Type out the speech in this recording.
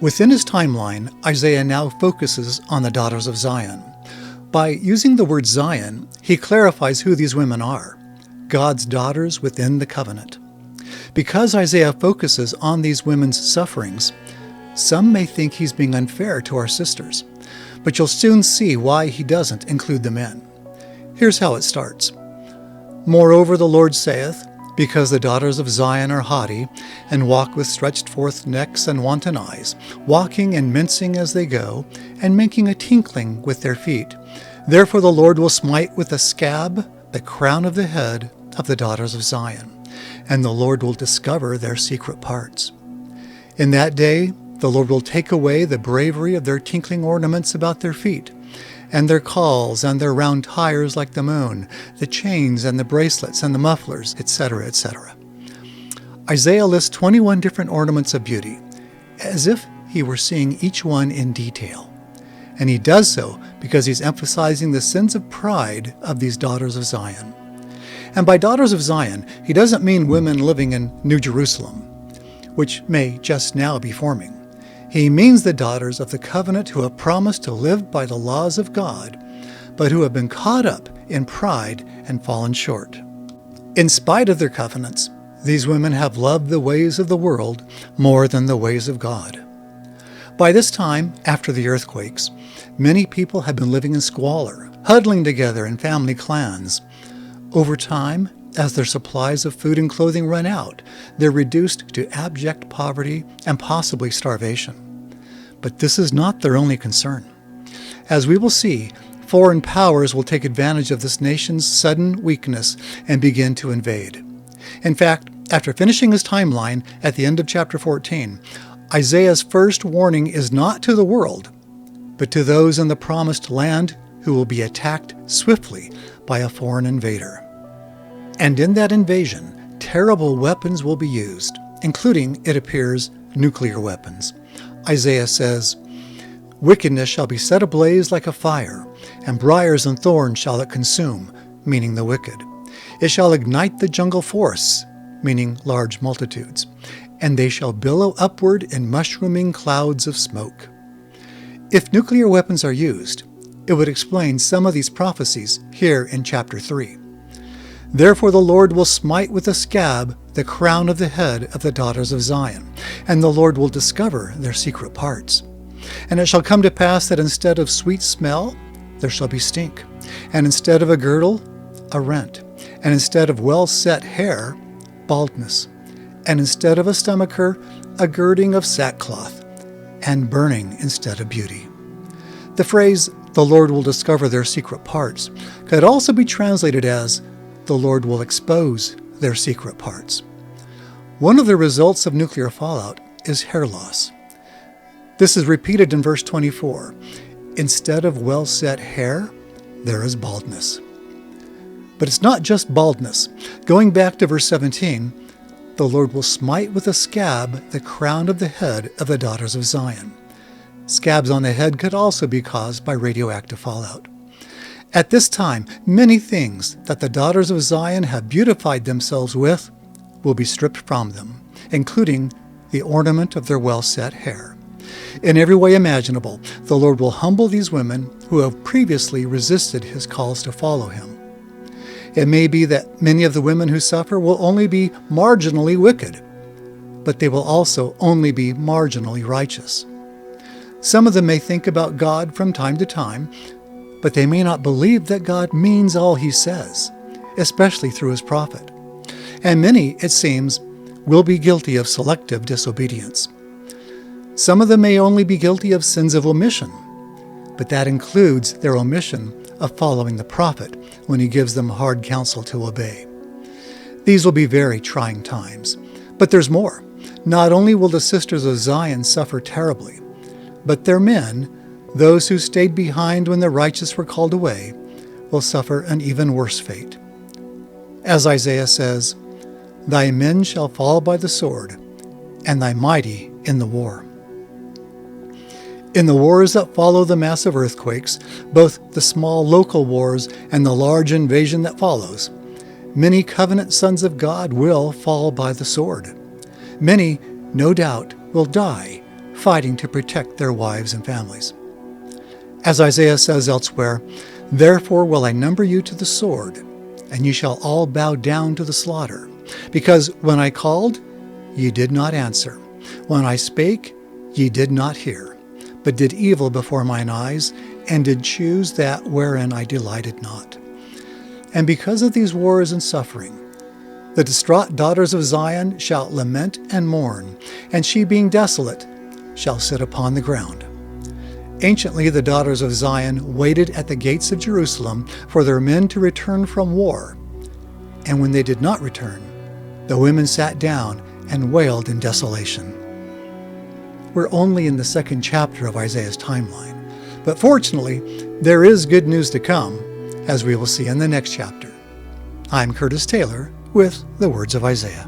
Within his timeline, Isaiah now focuses on the daughters of Zion. By using the word Zion, he clarifies who these women are, God's daughters within the covenant. Because Isaiah focuses on these women's sufferings, some may think he's being unfair to our sisters, but you'll soon see why he doesn't include the men. Here's how it starts. Moreover, the Lord saith, because the daughters of Zion are haughty, and walk with stretched forth necks and wanton eyes, walking and mincing as they go, and making a tinkling with their feet. Therefore the Lord will smite with a scab the crown of the head of the daughters of Zion, and the Lord will discover their secret parts. In that day the Lord will take away the bravery of their tinkling ornaments about their feet, and their cauls and their round tires like the moon, the chains and the bracelets and the mufflers, etc., etc. Isaiah lists 21 different ornaments of beauty, as if he were seeing each one in detail. And he does so because he's emphasizing the sins of pride of these daughters of Zion. And by daughters of Zion, he doesn't mean women living in New Jerusalem, which may just now be forming. He means the daughters of the covenant who have promised to live by the laws of God, but who have been caught up in pride and fallen short. In spite of their covenants, these women have loved the ways of the world more than the ways of God. By this time, after the earthquakes, many people have been living in squalor, huddling together in family clans. Over time, as their supplies of food and clothing run out, they're reduced to abject poverty and possibly starvation. But this is not their only concern. As we will see, foreign powers will take advantage of this nation's sudden weakness and begin to invade. In fact, after finishing his timeline at the end of chapter 14, Isaiah's first warning is not to the world, but to those in the promised land who will be attacked swiftly by a foreign invader. And in that invasion, terrible weapons will be used, including, it appears, nuclear weapons. Isaiah says, wickedness shall be set ablaze like a fire, and briars and thorns shall it consume, meaning the wicked. It shall ignite the jungle forests, meaning large multitudes, and they shall billow upward in mushrooming clouds of smoke. If nuclear weapons are used, it would explain some of these prophecies here in chapter 3. Therefore the Lord will smite with a scab the crown of the head of the daughters of Zion, and the Lord will discover their secret parts. And it shall come to pass that instead of sweet smell, there shall be stink, and instead of a girdle, a rent, and instead of well-set hair, baldness, and instead of a stomacher, a girding of sackcloth, and burning instead of beauty. The phrase, the Lord will discover their secret parts, could also be translated as, the Lord will expose their secret parts. One of the results of nuclear fallout is hair loss. This is repeated in verse 24. Instead of well-set hair, there is baldness. But it's not just baldness. Going back to verse 17, the Lord will smite with a scab the crown of the head of the daughters of Zion. Scabs on the head could also be caused by radioactive fallout. At this time, many things that the daughters of Zion have beautified themselves with will be stripped from them, including the ornament of their well-set hair. In every way imaginable, the Lord will humble these women who have previously resisted his calls to follow him. It may be that many of the women who suffer will only be marginally wicked, but they will also only be marginally righteous. Some of them may think about God from time to time, but they may not believe that God means all he says, especially through his prophet. And many, it seems, will be guilty of selective disobedience. Some of them may only be guilty of sins of omission, but that includes their omission of following the prophet when he gives them hard counsel to obey. These will be very trying times. But there's more. Not only will the sisters of Zion suffer terribly, but their men, those who stayed behind when the righteous were called away, will suffer an even worse fate. As Isaiah says, thy men shall fall by the sword, and thy mighty in the war. In the wars that follow the massive earthquakes, both the small local wars and the large invasion that follows, many covenant sons of God will fall by the sword. Many, no doubt, will die fighting to protect their wives and families. As Isaiah says elsewhere, "Therefore will I number you to the sword, and ye shall all bow down to the slaughter. Because when I called, ye did not answer. When I spake, ye did not hear, but did evil before mine eyes, and did choose that wherein I delighted not." And because of these wars and suffering, the distraught daughters of Zion shall lament and mourn, and she being desolate shall sit upon the ground. Anciently, the daughters of Zion waited at the gates of Jerusalem for their men to return from war. And when they did not return, the women sat down and wailed in desolation. We're only in the second chapter of Isaiah's timeline, but fortunately, there is good news to come, as we will see in the next chapter. I'm Curtis Taylor with the Words of Isaiah.